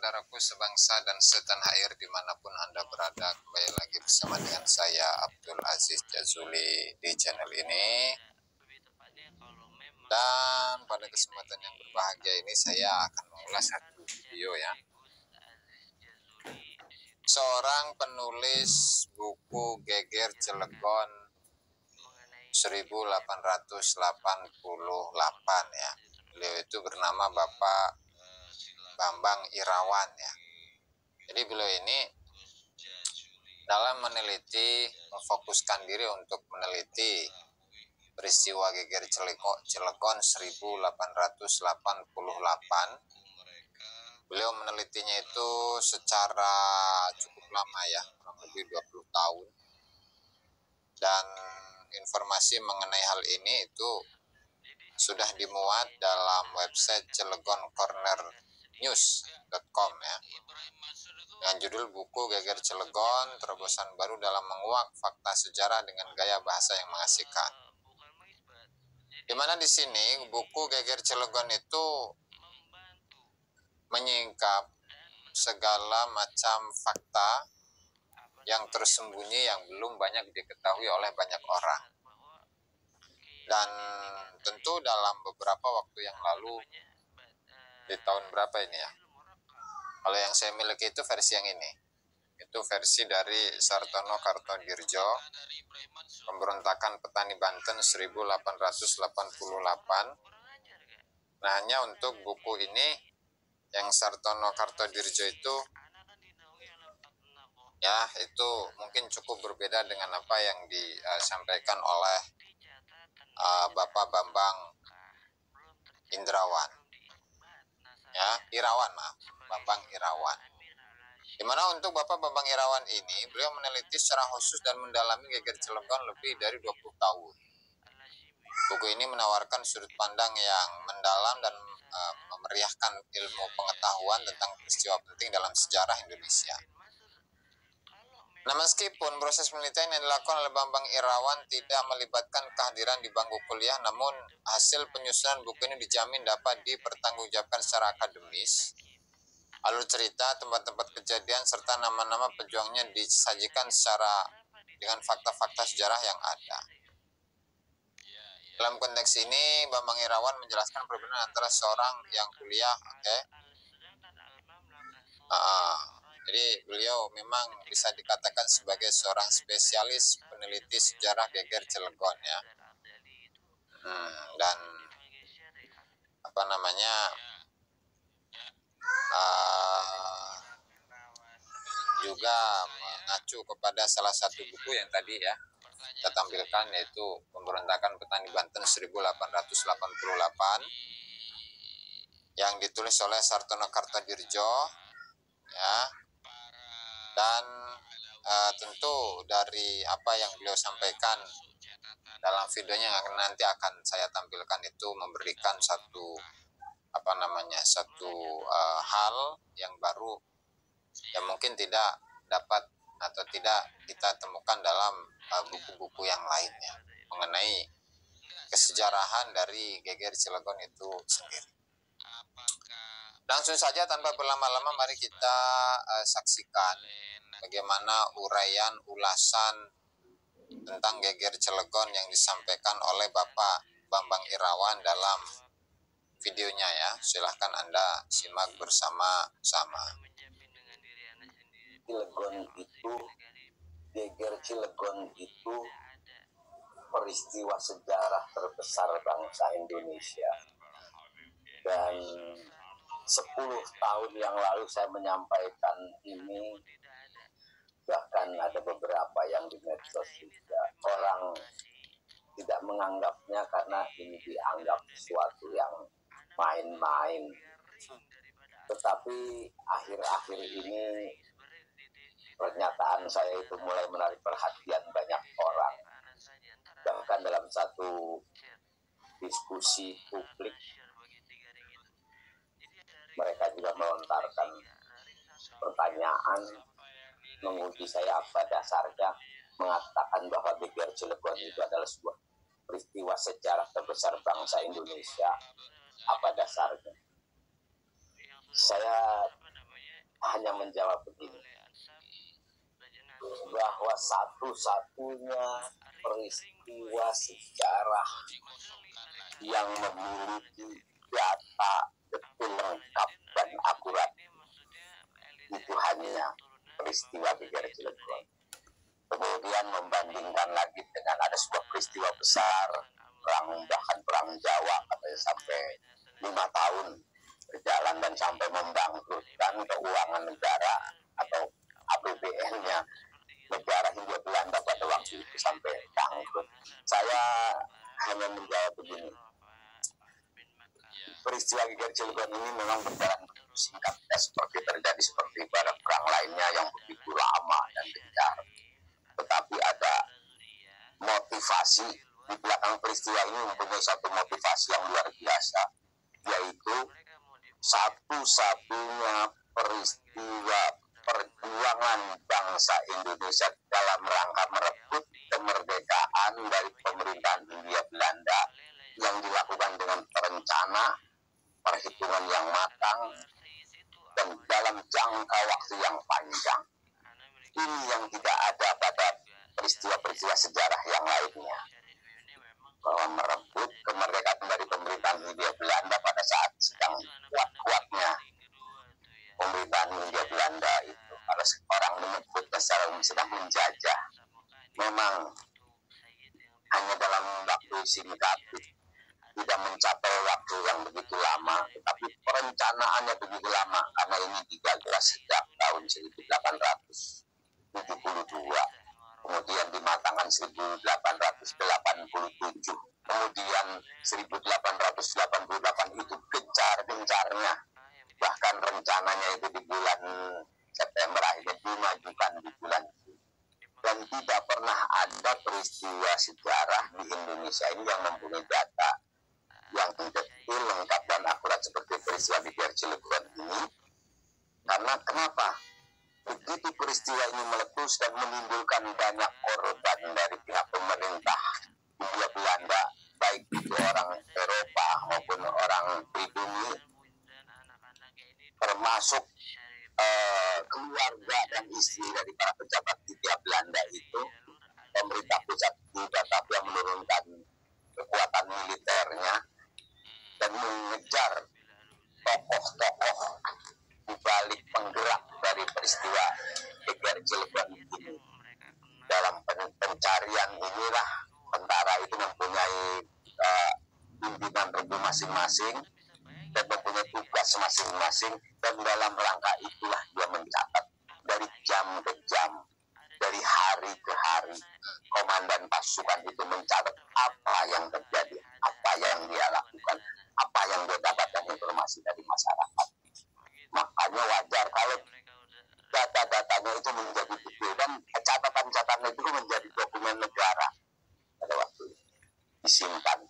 saudaraku sebangsa dan setanah air dimanapun Anda berada, kembali lagi bersama dengan saya Abdul Aziz Jazuli di channel ini. Dan pada kesempatan yang berbahagia ini saya akan mengulas satu video ya. Seorang penulis buku Geger Cilegon 1888 ya. Beliau itu bernama Bapak Bambang Irawan ya. Jadi beliau ini dalam meneliti, memfokuskan diri untuk meneliti peristiwa Geger Cilegon 1888. Beliau menelitinya itu secara cukup lama ya, kurang lebih 20 tahun. Dan informasi mengenai hal ini itu sudah dimuat dalam website cilegoncornernews.com ya, dengan judul buku Geger Cilegon, terobosan baru dalam menguak fakta sejarah dengan gaya bahasa yang mengasihkan. Di mana di sini buku Geger Cilegon itu menyingkap segala macam fakta yang tersembunyi yang belum banyak diketahui oleh banyak orang. Dan tentu dalam beberapa waktu yang lalu, di tahun berapa ini ya, kalau yang saya miliki itu versi yang ini, itu versi dari Sartono Kartodirjo, Pemberontakan Petani Banten 1888. Nah, hanya untuk buku ini yang Sartono Kartodirjo itu ya, itu mungkin cukup berbeda dengan apa yang disampaikan oleh Bapak Bambang Indrawan ya, Bambang Irawan. Dimana untuk Bapak Bambang Irawan ini, beliau meneliti secara khusus dan mendalami Geger Cilegon lebih dari 20 tahun. Buku ini menawarkan sudut pandang yang mendalam dan memeriahkan ilmu pengetahuan tentang peristiwa penting dalam sejarah Indonesia. Nah, meskipun proses penelitian yang dilakukan oleh Bambang Irawan tidak melibatkan kehadiran di bangku kuliah, namun hasil penyusunan buku ini dijamin dapat dipertanggungjawabkan secara akademis. Alur cerita, tempat-tempat kejadian, serta nama-nama pejuangnya disajikan secara dengan fakta-fakta sejarah yang ada. Dalam konteks ini, Bambang Irawan menjelaskan perbedaan antara seorang yang kuliah, jadi beliau memang bisa dikatakan sebagai seorang spesialis peneliti sejarah Geger Cilegon ya. Dan juga mengacu kepada salah satu buku yang tadi ya kita tampilkan, yaitu Pemberontakan Petani Banten 1888 yang ditulis oleh Sartono Kartodirjo ya. Dan tentu dari apa yang beliau sampaikan dalam videonya yang nanti akan saya tampilkan itu memberikan satu hal yang baru yang mungkin tidak dapat atau tidak kita temukan dalam buku-buku yang lainnya mengenai kesejarahan dari Geger Cilegon itu sendiri. Langsung saja tanpa berlama-lama, mari kita saksikan bagaimana uraian ulasan tentang Geger Cilegon yang disampaikan oleh Bapak Bambang Irawan dalam videonya ya. Silahkan Anda simak bersama-sama. Geger Cilegon itu peristiwa sejarah terbesar bangsa Indonesia. Dan 10 tahun yang lalu saya menyampaikan ini, bahkan ada beberapa yang di medsos juga orang tidak menganggapnya karena ini dianggap sesuatu yang main-main. Tetapi akhir-akhir ini pernyataan saya itu mulai menarik perhatian banyak orang. Bahkan dalam satu diskusi publik mereka juga melontarkan pertanyaan menguji saya apa dasarnya mengatakan bahwa Geger Cilegon itu adalah sebuah peristiwa sejarah terbesar bangsa Indonesia. Apa dasarnya? Saya hanya menjawab begini, bahwa satu-satunya peristiwa sejarah yang memiliki data betul lengkap dan akurat itu hanya peristiwa Geger Cilegon. Kemudian membandingkan lagi dengan ada sebuah peristiwa besar, bahkan perang Jawa katanya sampai 5 tahun berjalan dan sampai membangkrutkan keuangan negara atau APBN-nya negara Hindia Belanda pada waktu itu sampai bangkrut. Saya hanya menjawab begini, peristiwa Geger Cilegon ini memang berjalan begitu singkat, tidak seperti terjadi seperti pada perang lainnya yang begitu lama dan gencar. Tetapi ada motivasi di belakang peristiwa ini, mempunyai satu motivasi yang luar biasa, yaitu satu-satunya peristiwa perjuangan bangsa Indonesia dalam rangka merebut kemerdekaan dari pemerintahan Hindia Belanda yang dilakukan dengan terencana, perhitungan yang matang, dan dalam jangka waktu yang panjang. Ini yang tidak ada pada peristiwa-peristiwa sejarah yang lainnya, bahwa merebut kemerdekaan dari pemerintahan Hindia Belanda pada saat sedang kuat-kuatnya pemerintahan Hindia Belanda itu. Kalau orang menyebutnya sedang menjajah, memang hanya dalam waktu singkat, tidak mencapai waktu yang begitu lama, tetapi perencanaannya begitu lama, karena ini digagas sejak tahun 1872, kemudian dimatangkan 1887, kemudian 1888 itu gencar-gencarnya, bahkan rencananya itu di bulan September, akhirnya dimajukan di bulan Juni. Dan tidak pernah ada peristiwa sejarah di Indonesia ini yang mempunyai data yang detail, lengkap, dan akurat seperti peristiwa Geger Cilegon ini. Karena kenapa? Begitu peristiwa ini meletus dan menimbulkan banyak korban dari pihak pemerintah Hindia Belanda, baik itu orang Eropa maupun orang pribumi, termasuk keluarga dan istri dari para pejabat Hindia Belanda itu, pemerintah pusat di Batavia menurunkan kekuatan militernya dan mengejar tokoh-tokoh di balik penggerak dari peristiwa Geger Cilegon ini. Dalam pencarian inilah tentara itu mempunyai pimpinan regu masing-masing dan mempunyai tugas masing-masing, dan dalam rangka itulah dia mencatat dari jam ke jam, dari hari ke hari. Komandan pasukan itu mencatat apa yang terjadi, apa yang dia lakukan, apa yang dia dapatkan informasi dari masyarakat. Makanya wajar kalau data-datanya itu menjadi bukti dan catatan-catatan itu menjadi dokumen negara pada waktu itu, disimpan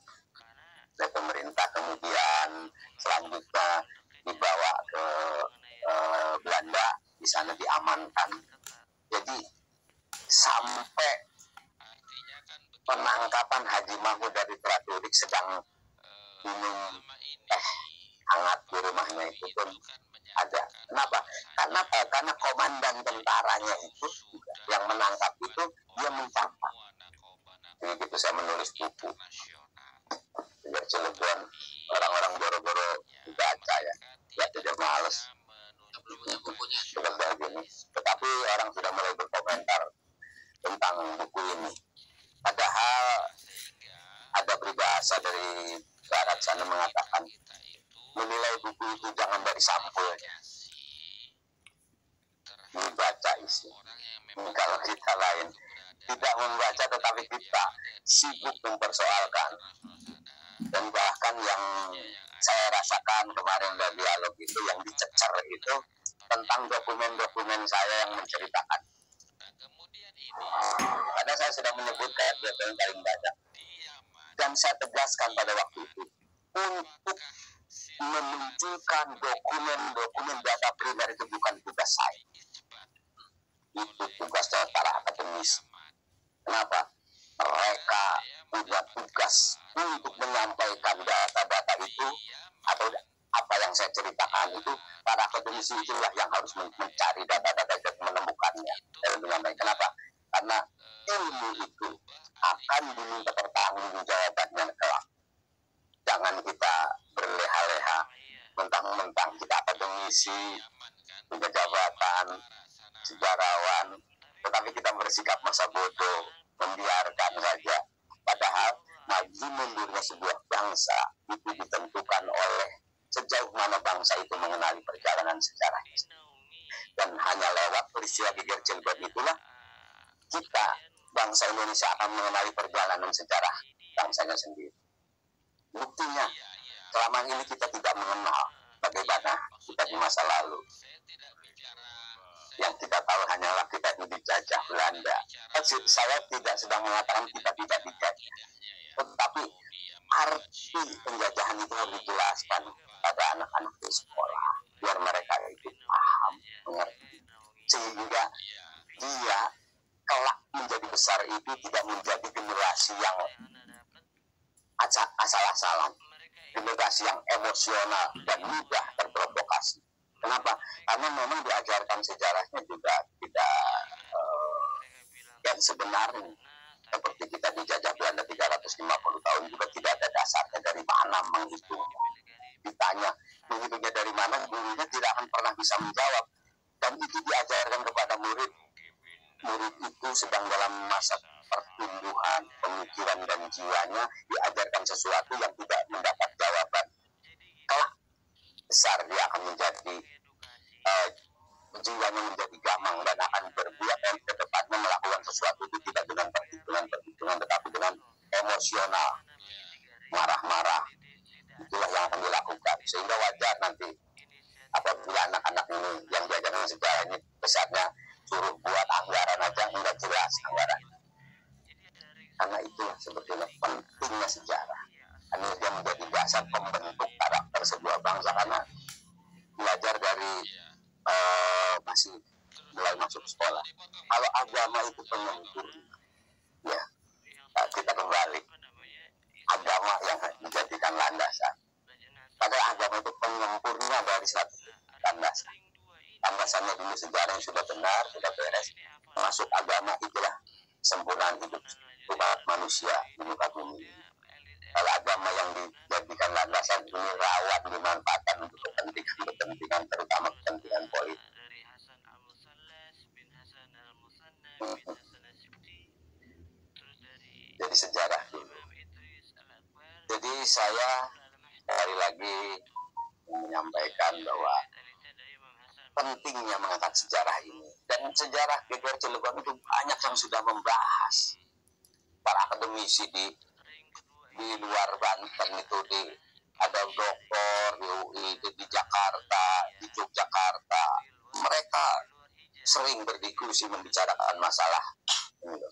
oleh pemerintah, kemudian selanjutnya dibawa ke Belanda, di sana diamankan. Jadi sampai penangkapan Haji Mahmud dari Traturik sedang minum teh hangat di rumahnya itu pun ada. Kenapa? Karena komandan tentaranya itu yang menangkap itu dia mencatat. Jadi gitu saya menulis buku Geger Cilegon, orang-orang boro-boro dibaca ya tidak males. Belum punya bukunya. Tetapi orang sudah mulai berkomentar tentang buku ini. Padahal ada peribahasa dari barat sana mengatakan, menilai buku itu jangan dari sampulnya, dibaca isi. Kalau kita lain tidak membaca tetapi kita sibuk mempersoalkan. Dan bahkan yang saya rasakan kemarin dari dialog itu, yang dicecer itu tentang dokumen-dokumen saya yang menceritakan. Karena saya sudah menyebutkan dokumen paling banyak. Dan saya tegaskan pada waktu itu, untuk memunculkan dokumen-dokumen data primer itu bukan tugas saya. Itu tugas para akademis. Kenapa? Mereka punya tugas untuk menyampaikan data-data itu atau apa yang saya ceritakan itu para akademisi itulah yang harus mencari data-data dan menemukannya dengan baik. Kenapa? Karena ilmu itu akan diminta pertanggungjawabannya kelak. Jangan kita berleha-leha, mentang-mentang kita akademisi, punya jabatan, sejarawan, tetapi kita bersikap masa bodoh, membiarkan saja. Padahal maju mundurnya sebuah bangsa itu ditentukan oleh sejauh mana bangsa itu mengenali perjalanan sejarahnya. Dan hanya lewat peristiwa Geger Cilegon itulah kita, bangsa Indonesia, akan mengenali perjalanan sejarah bangsanya sendiri. Buktinya, selama ini kita tidak mengenal bagaimana kita di masa lalu. Yang kita tahu hanyalah kita dijajah Belanda. Saya tidak sedang mengatakan kita tidak dijajah, tetapi arti penjajahan itu harus dijelaskan pada anak-anak di sekolah, biar mereka itu paham, mengerti, sehingga dia kelak menjadi besar itu tidak menjadi generasi yang asal-asalan, generasi yang emosional dan mudah terprovokasi. Kenapa? Karena memang diajarkan sejarahnya juga tidak yang sebenarnya. Seperti kita dijajah Belanda 350 tahun juga tidak ada dasarnya dari mana menghitungnya. Ditanya menghitungnya dari mana, gurunya tidak akan pernah bisa menjawab. Dan itu diajarkan kepada murid. Murid itu sedang dalam masa pertumbuhan, pemikiran dan jiwanya, diajarkan sesuatu yang tidak mendapat jawaban. Kelak besar dia akan menjadi jiwanya menjadi gamang dan akan berbuat dan ke depannya melakukan sesuatu itu tidak dengan perhitungan tetapi dengan emosional, marah-marah. Itulah yang akan dilakukan, sehingga wajar nanti apabila anak-anak ini yang diajarkan sejarah ini besarnya suruh buat anggaran aja nggak jelas anggaran. Karena itulah sebetulnya pentingnya sejarah. Karena dia menjadi dasar pembentuk karakter sebuah bangsa, karena belajar dari masih mulai masuk sekolah. Kalau agama itu penyempurna, ya kita kembali agama yang dijadikan landasan. Padahal agama itu penyempurna dari satu landasan. Landasannya dulu sejarah yang sudah benar, sudah beres. Masuk agama itulah sempurnaan hidup umat manusia di muka bumi. Kalau agama yang dijadikan landasan ini rawan dimanfaatkan untuk kepentingan terutama kepentingan politik. Jadi sejarah dulu. Jadi saya sekali lagi menyampaikan bahwa pentingnya mengangkat sejarah ini. Dan sejarah Geger Cilegon itu banyak yang sudah membahas. Para akademisi di luar Banten itu ada doktor di UI, di Jakarta, di Yogyakarta. Mereka sering berdiskusi membicarakan masalah ini.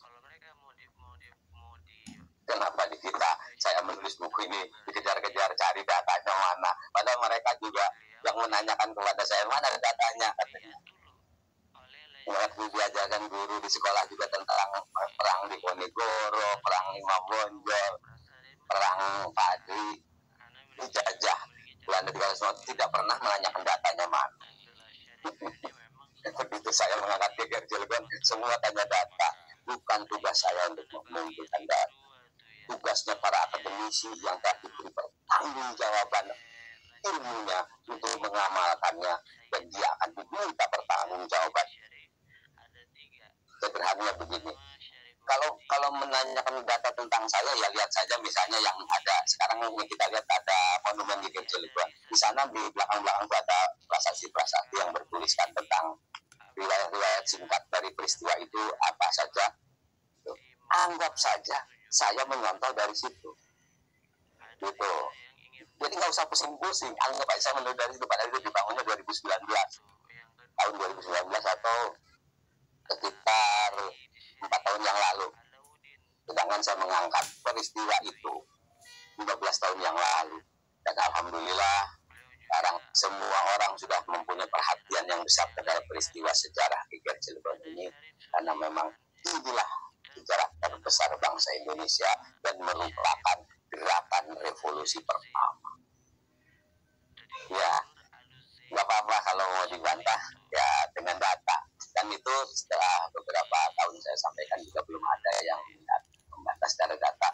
Kenapa di kita saya menulis buku ini dikejar-kejar cari datanya mana, padahal mereka juga yang menanyakan kepada saya mana datanya, katanya. Mereka diajarkan guru di sekolah juga tentang perang di Ponegoro, perang Imam Bonjol, perang Padri, dijajah Belanda 300, tidak pernah menanyakan datanya mana. Begitu saya mengangkat Geger Cilegon, semua tanya data. Bukan tugas saya untuk mengumpulkan data. Tugasnya para akademisi yang tadi diberi pertanggungjawaban ilmunya untuk mengamalkannya, dan dia akan diminta pertanggungjawaban. Sederhananya begini, kalau menanyakan data tentang saya, ya lihat saja misalnya yang ada sekarang ini, kita lihat ada monumen Geger Cilegon. Di sana di belakang-belakang itu ada prasasti-prasasti yang bertuliskan tentang riwayat-riwayat singkat dari peristiwa itu apa saja. Anggap saja saya menyontoh dari situ, gitu. Jadi nggak usah pusing-pusing, anggap aja saya menulis dari situ. Padahal itu dibangunnya 2019, tahun 2019 atau sekitar 4 tahun yang lalu. Sedangkan saya mengangkat peristiwa itu 15 tahun yang lalu. Dan alhamdulillah sekarang semua orang sudah mempunyai perhatian yang besar terhadap peristiwa sejarah Geger Cilegon ini, karena memang inilah sejarah terbesar bangsa Indonesia dan merupakan gerakan revolusi pertama. Ya, nggak apa-apa lah kalau mau dibantah ya dengan data. Dan itu setelah beberapa tahun saya sampaikan juga belum ada yang membantah secara data,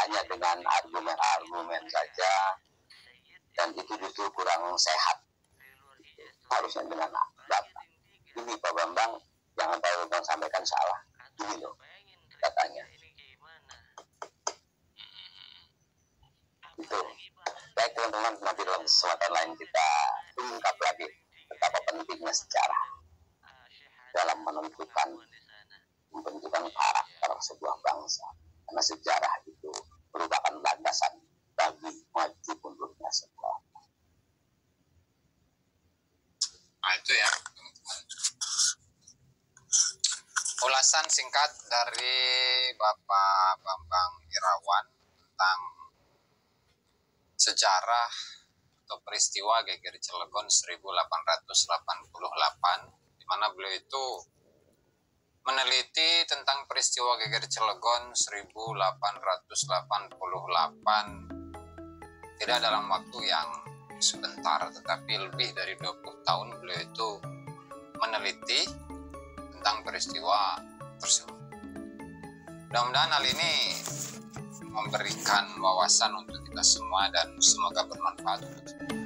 hanya dengan argumen-argumen saja, dan itu justru kurang sehat. Harusnya dengan data. Ini Pak Bambang, jangan tahu Bang sampaikan salah. Ini loh datanya. Itu. Baik teman-teman, nanti dalam kesempatan lain kita ungkap lagi betapa pentingnya sejarah dalam menentukan karakter sebuah bangsa. Karena sejarah itu merupakan landasan bagi maju mundurnya sebuah. Nah itu ya ulasan singkat dari Bapak Bambang Irawan tentang sejarah atau peristiwa Geger Cilegon 1888, di mana beliau itu meneliti tentang peristiwa Geger Cilegon 1888 tidak dalam waktu yang sebentar, tetapi lebih dari 20 tahun beliau itu meneliti tentang peristiwa tersebut. Mudah-mudahan hal ini memberikan wawasan untuk kita semua dan semoga bermanfaat untuk kita.